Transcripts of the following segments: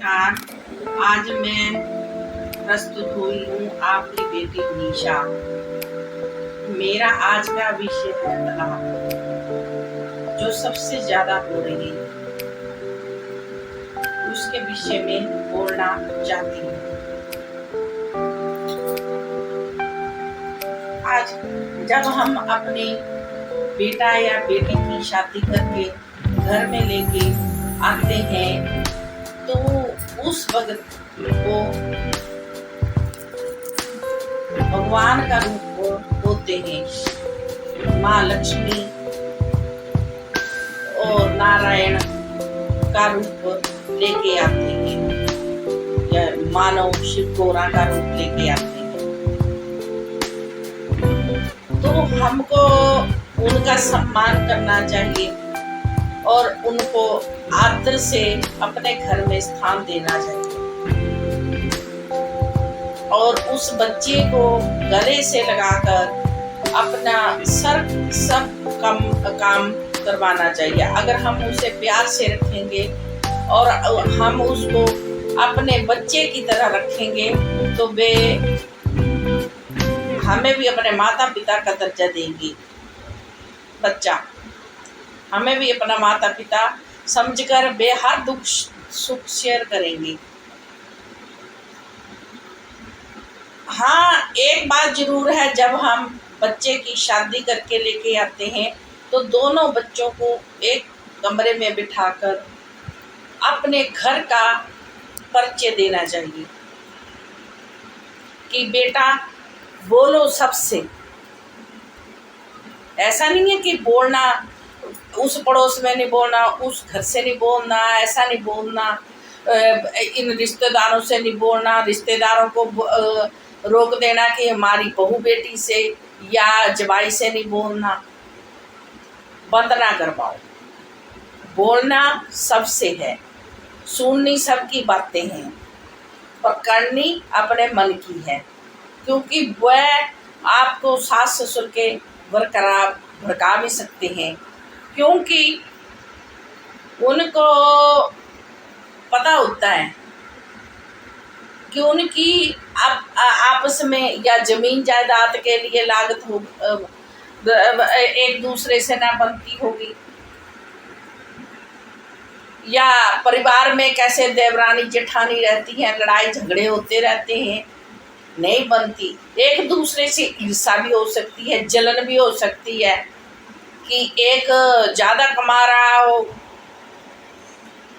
नमस्कार। आज मैं प्रस्तुत हुई हूँ आपकी बेटी निशा। मेरा आज का विषय है तलाक, जो सबसे ज्यादा हो रही है, उसके विषय में बोलना चाहती हूँ। आज जब हम अपने बेटा या बेटी की शादी करके घर में लेके आते हैं तो उस वक्त वो भगवान का रूप होते हैं। माँ लक्ष्मी और नारायण का रूप लेके आते हैं, या मानव शिव गौरा का रूप लेके आते हैं। तो हमको उनका सम्मान करना चाहिए और उनको आदर से अपने घर में स्थान देना चाहिए और उस बच्चे को गले से लगाकर अपना सब काम करवाना चाहिए। अगर हम उसे प्यार से रखेंगे और हम उसको अपने बच्चे की तरह रखेंगे तो वे हमें भी अपने माता पिता का दर्जा देंगी। बच्चा हमें भी अपना माता पिता समझकर वे हर दुख सुख शेयर करेंगे। हाँ, एक बात जरूर है, जब हम बच्चे की शादी करके लेके आते हैं तो दोनों बच्चों को एक कमरे में बिठाकर अपने घर का परिचय देना चाहिए कि बेटा बोलो सबसे। ऐसा नहीं है कि बोलना उस पड़ोस में नहीं बोलना, उस घर से नहीं बोलना, ऐसा नहीं बोलना, इन रिश्तेदारों से नहीं बोलना, रिश्तेदारों को रोक देना कि हमारी बहू बेटी से या जवाई से नहीं बोलना। बंद ना करवाओ। बोलना सबसे है, सुननी सबकी बातें हैं, पर करनी अपने मन की है, क्योंकि वह आपको सास ससुर के बरकरार भड़का भी सकते हैं, क्योंकि उनको पता होता है कि उनकी आपस में या जमीन जायदाद के लिए लागत हो, एक दूसरे से ना बनती होगी, या परिवार में कैसे देवरानी जेठानी रहती हैं, लड़ाई झगड़े होते रहते हैं, नहीं बनती। एक दूसरे से ईर्ष्या भी हो सकती है, जलन भी हो सकती है कि एक ज़्यादा कमा रहा हो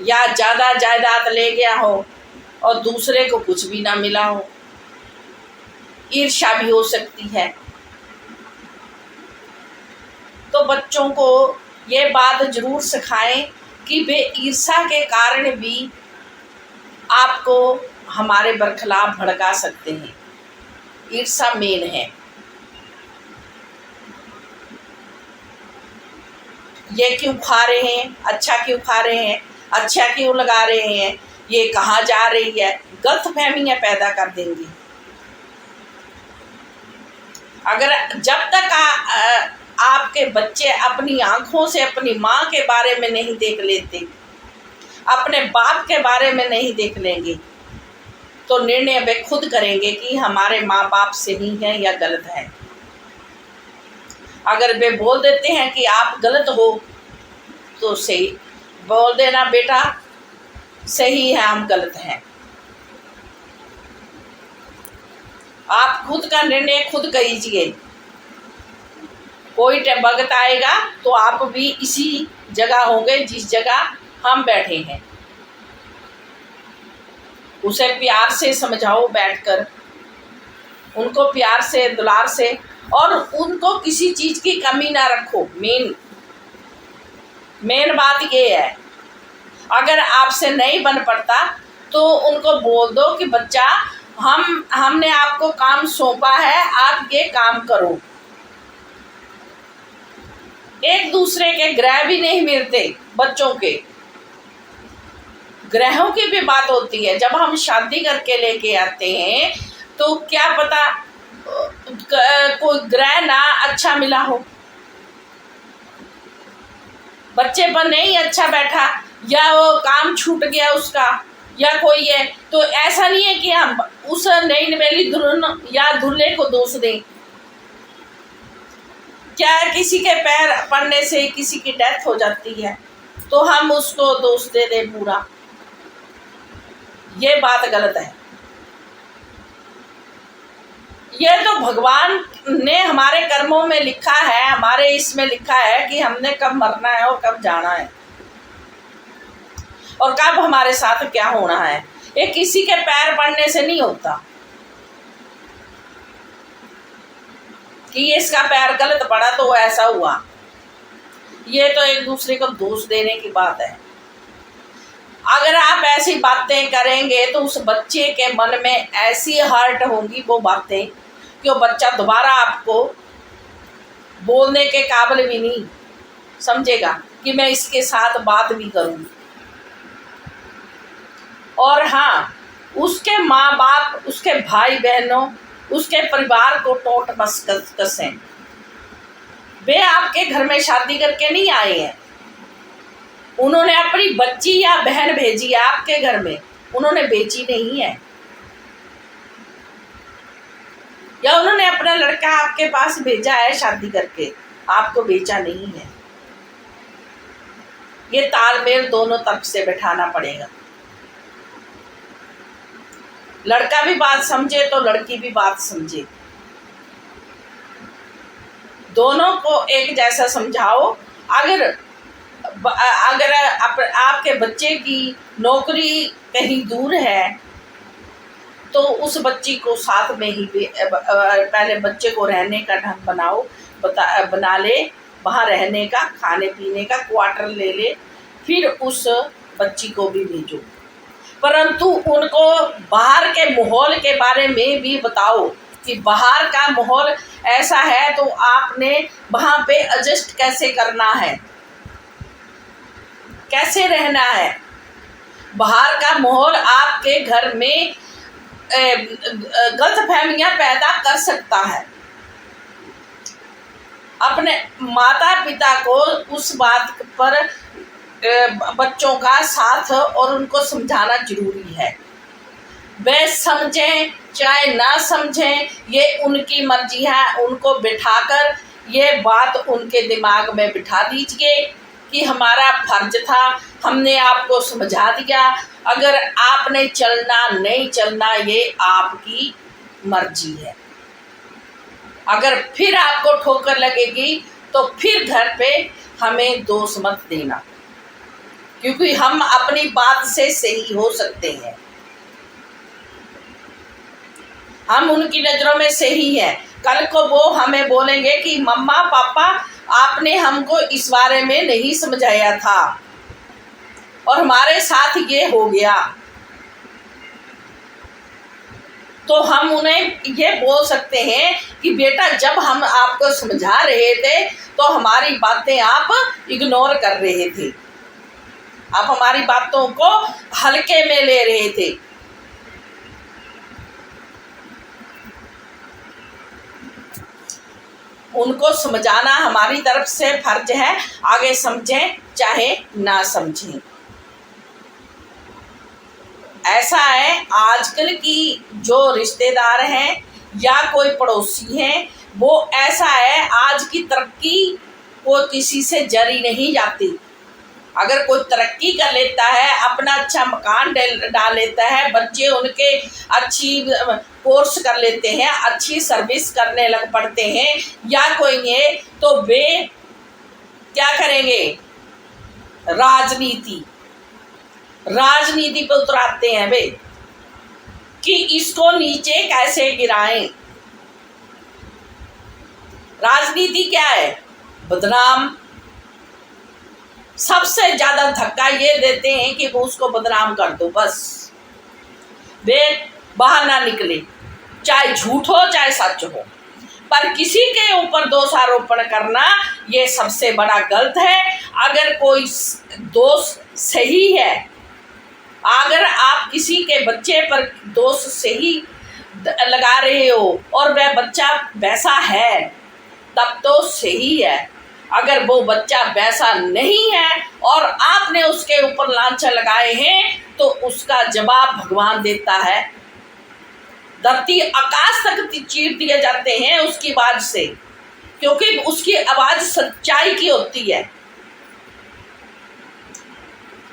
या ज़्यादा जायदाद ले गया हो और दूसरे को कुछ भी ना मिला हो। ईर्ष्या भी हो सकती है। तो बच्चों को ये बात जरूर सिखाएं कि वे ईर्ष्या के कारण भी आपको हमारे बरखिलाफ भड़का सकते हैं। ईर्ष्या मेन है। ये क्यों खा रहे हैं, अच्छा क्यों खा रहे हैं, अच्छा क्यों लगा रहे हैं, ये कहाँ जा रही है, गलतफहमियां पैदा कर देंगी। अगर जब तक आपके बच्चे अपनी आंखों से अपनी माँ के बारे में नहीं देख लेते, अपने बाप के बारे में नहीं देख लेंगे, तो निर्णय वे खुद करेंगे कि हमारे माँ बाप सही है या गलत है। अगर वे बोल देते हैं कि आप गलत हो तो सही बोल देना, बेटा सही है, हम गलत हैं। आप खुद का निर्णय खुद कीजिए। कोई वक्त आएगा तो आप भी इसी जगह होंगे जिस जगह हम बैठे हैं। उसे प्यार से समझाओ बैठकर, उनको प्यार से दुलार से, और उनको किसी चीज की कमी ना रखो। मेन बात ये है, अगर आपसे नहीं बन पड़ता तो उनको बोल दो कि बच्चा हमने आपको काम सौंपा है, आप ये काम करो। एक दूसरे के ग्रह भी नहीं मिलते, बच्चों के ग्रहों की भी बात होती है। जब हम शादी करके लेके आते हैं तो क्या पता कोई ग्रह ना अच्छा मिला हो, बच्चे पर नहीं अच्छा बैठा, या वो काम छूट गया उसका, या कोई है, तो ऐसा नहीं है कि हम उस नई नवेली दुल्हन या दूल्हे को दोष दें। क्या किसी के पैर पड़ने से किसी की डेथ हो जाती है तो हम उसको दोष दे दें पूरा? ये बात गलत है। ये तो भगवान ने हमारे कर्मों में लिखा है, हमारे इसमें लिखा है कि हमने कब मरना है और कब जाना है और कब हमारे साथ क्या होना है। ये किसी के पैर पड़ने से नहीं होता कि इसका पैर गलत पड़ा तो ऐसा हुआ। ये तो एक दूसरे को दोष देने की बात है। अगर आप ऐसी बातें करेंगे तो उस बच्चे के मन में ऐसी हर्ट होंगी वो बातें कि वो बच्चा दोबारा आपको बोलने के काबिल भी नहीं समझेगा कि मैं इसके साथ बात भी करूं। और हाँ, उसके माँ बाप, उसके भाई बहनों, उसके परिवार को टोट बस कसें। वे आपके घर में शादी करके नहीं आए हैं, उन्होंने अपनी बच्ची या बहन भेजी है आपके घर में, उन्होंने बेची नहीं है। या उन्होंने अपना लड़का आपके पास भेजा है शादी करके, आपको बेचा नहीं है। ये तालमेल दोनों तरफ से बैठाना पड़ेगा। लड़का भी बात समझे तो लड़की भी बात समझे, दोनों को एक जैसा समझाओ। अगर आपके बच्चे की नौकरी कहीं दूर है तो उस बच्ची को साथ में ही पहले बच्चे को रहने का ढंग बना ले, वहाँ रहने का, खाने पीने का क्वार्टर ले ले, फिर उस बच्ची को भी भेजो। परंतु उनको बाहर के माहौल के बारे में भी बताओ कि बाहर का माहौल ऐसा है तो आपने वहाँ पे एडजस्ट कैसे करना है, कैसे रहना है। बाहर का माहौल आपके घर में गलतफहमियां पैदा कर सकता है। अपने माता पिता को उस बात पर बच्चों का साथ और उनको समझाना जरूरी है। वे समझें चाहे ना समझें, ये उनकी मर्जी है। उनको बिठाकर ये बात उनके दिमाग में बिठा दीजिए कि हमारा फर्ज था, हमने आपको समझा दिया, अगर आपने चलना नहीं चलना ये आपकी मर्जी है। अगर फिर आपको ठोकर लगेगी तो फिर घर पे हमें दोष मत देना, क्योंकि हम अपनी बात से सही हो सकते हैं, हम उनकी नज़रों में सही हैं। कल को वो हमें बोलेंगे कि मम्मा पापा आपने हमको इस बारे में नहीं समझाया था और हमारे साथ ये हो गया, तो हम उन्हें ये बोल सकते हैं कि बेटा जब हम आपको समझा रहे थे तो हमारी बातें आप इग्नोर कर रहे थे, आप हमारी बातों को हल्के में ले रहे थे। उनको समझाना हमारी तरफ से फर्ज है, आगे समझें चाहे ना समझें। ऐसा है आजकल की जो रिश्तेदार हैं या कोई पड़ोसी हैं, वो ऐसा है, आज की तरक्की वो किसी से जरी नहीं जाती। अगर कोई तरक्की कर लेता है, अपना अच्छा मकान डाल लेता है, बच्चे उनके अच्छी कोर्स कर लेते हैं, अच्छी सर्विस करने लग पड़ते हैं या कोई है, तो वे क्या करेंगे, राजनीति पे उतराते हैं वे कि इसको नीचे कैसे गिराएं। राजनीति क्या है, बदनाम। सबसे ज्यादा धक्का ये देते हैं कि वो उसको बदनाम कर दो, बस वे बाहर ना निकले, चाहे झूठ हो चाहे सच हो, पर किसी के ऊपर दोषारोपण करना ये सबसे बड़ा गलत है। अगर कोई दोष सही है, अगर आप किसी के बच्चे पर दोष सही लगा रहे हो और वह बच्चा वैसा है तब तो सही है। अगर वो बच्चा वैसा नहीं है और आपने उसके ऊपर लांछन लगाए हैं, तो उसका जवाब भगवान देता है। धरती आकाश तक चीर दिए जाते हैं उसकी आवाज से, क्योंकि उसकी आवाज सच्चाई की होती है।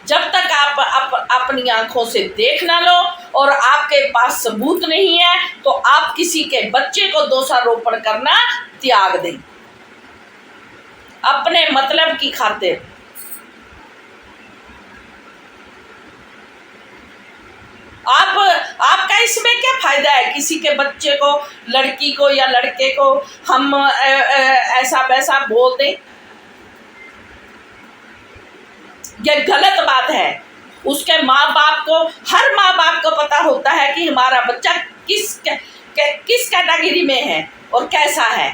जब तक आप अपनी आंखों से देख ना लो और आपके पास सबूत नहीं है, तो आप किसी के बच्चे को दोषारोपण करना त्याग दें अपने मतलब की खातिर। आपका इसमें क्या फायदा है? किसी के बच्चे को, लड़की को या लड़के को हम ऐसा वैसा बोल दें, ये गलत बात है। उसके माँ बाप को, हर माँ बाप को पता होता है कि हमारा बच्चा किस कैटेगरी में है और कैसा है।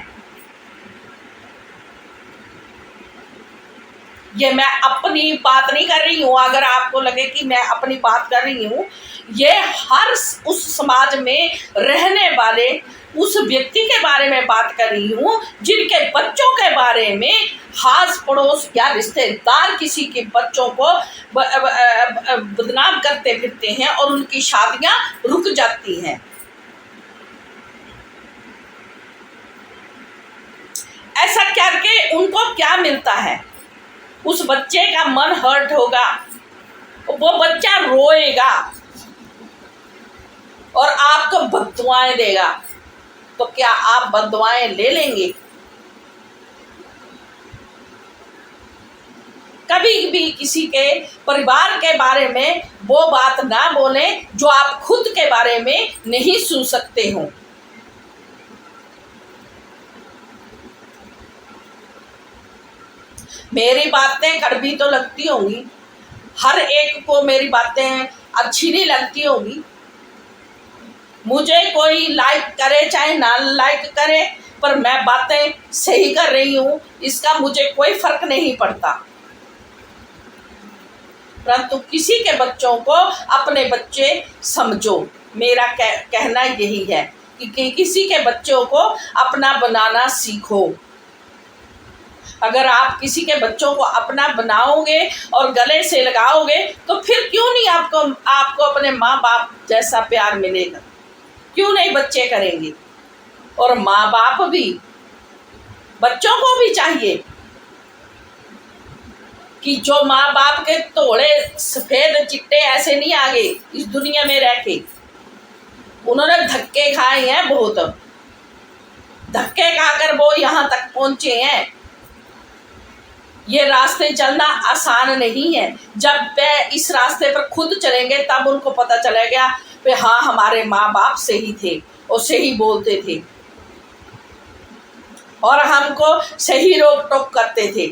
ये मैं अपनी बात नहीं कर रही हूँ, अगर आपको लगे कि मैं अपनी बात कर रही हूँ, ये हर उस समाज में रहने वाले उस व्यक्ति के बारे में बात कर रही हूँ जिनके बच्चों के बारे में खास पड़ोस या रिश्तेदार किसी के बच्चों को बदनाम करते फिरते हैं और उनकी शादियां रुक जाती हैं। ऐसा करके उनको क्या मिलता है? उस बच्चे का मन हर्ट होगा, वो बच्चा रोएगा और आपको बद्दुआएं देगा। तो क्या आप बद्दुआएं ले लेंगे? कभी भी किसी के परिवार के बारे में वो बात ना बोलें जो आप खुद के बारे में नहीं सुन सकते हो। मेरी बातें कड़वी तो लगती होंगी, हर एक को मेरी बातें अच्छी नहीं लगती होंगी। मुझे कोई लाइक करे चाहे ना लाइक करे, पर मैं बातें सही कर रही हूँ, इसका मुझे कोई फर्क नहीं पड़ता। परंतु किसी के बच्चों को अपने बच्चे समझो। मेरा कहना यही है कि किसी के बच्चों को अपना बनाना सीखो। अगर आप किसी के बच्चों को अपना बनाओगे और गले से लगाओगे, तो फिर क्यों नहीं आपको अपने माँ बाप जैसा प्यार मिलेगा? क्यों नहीं बच्चे करेंगे? और माँ बाप भी बच्चों को भी चाहिए कि जो माँ बाप के थोड़े सफेद चिट्टे ऐसे नहीं आगे इस दुनिया में रह के। उन्होंने धक्के खाए हैं, बहुत धक्के खाकर वो यहाँ तक पहुंचे हैं। ये रास्ते चलना आसान नहीं है। जब वे इस रास्ते पर खुद चलेंगे तब उनको पता चलेगा कि हाँ, हमारे माँ बाप सही थे और सही बोलते थे और हमको सही रोक टोक करते थे।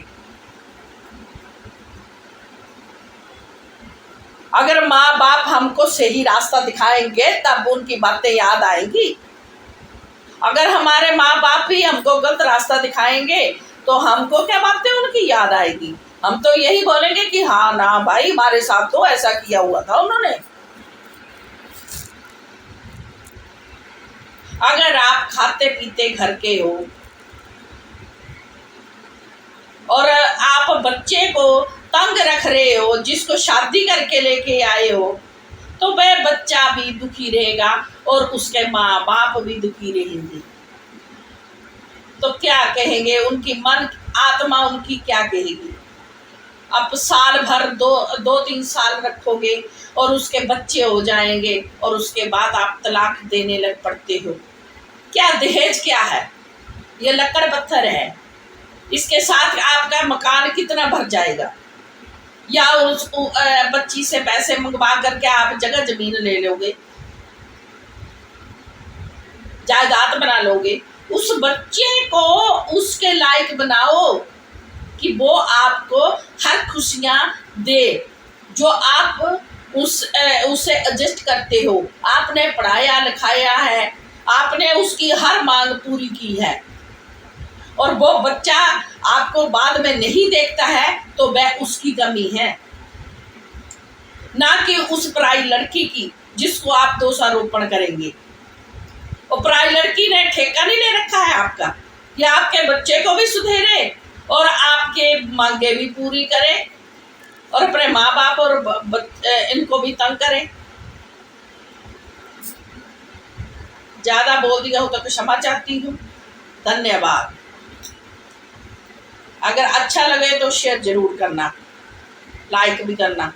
अगर माँ बाप हमको सही रास्ता दिखाएंगे तब उनकी बातें याद आएंगी। अगर हमारे माँ बाप ही हमको गलत रास्ता दिखाएंगे तो हमको क्या बातें उनकी याद आएगी? हम तो यही बोलेंगे कि हाँ ना भाई, हमारे साथ तो ऐसा किया हुआ था उन्होंने। अगर आप खाते पीते घर के हो और आप बच्चे को तंग रख रहे हो, जिसको शादी करके लेके आए हो, तो वह बच्चा भी दुखी रहेगा और उसके माँ बाप भी दुखी रहेंगे। तो क्या कहेंगे? उनकी मन आत्मा उनकी क्या कहेगी? अब साल भर 2-3 साल रखोगे और उसके बच्चे हो जाएंगे और उसके बाद आप तलाक देने लग पड़ते हो। क्या दहेज क्या है? ये लकड़ पत्थर है। इसके साथ आपका मकान कितना भर जाएगा? या उस बच्ची से पैसे मंगवा करके आप जगह जमीन ले लोगे, जायदाद बना लोगे। उस बच्चे को उसके लायक बनाओ कि वो आपको हर खुशियाँ दे जो आप उसे एडजस्ट करते हो। आपने पढ़ाया लिखाया है, आपने उसकी हर मांग पूरी की है, और वो बच्चा आपको बाद में नहीं देखता है तो वह उसकी कमी है, ना कि उस पराई लड़की की जिसको आप दोषारोपण करेंगे। और पराई लड़की ने ठेका नहीं ले रखा है आपका, या आपके बच्चे को भी सुधेरे और आपके मांगे भी पूरी करे। और अपने माँ बाप और इनको भी तंग करें। ज़्यादा बोल दिया हो तो क्षमा चाहती हूँ। धन्यवाद। अगर अच्छा लगे तो शेयर जरूर करना, लाइक भी करना।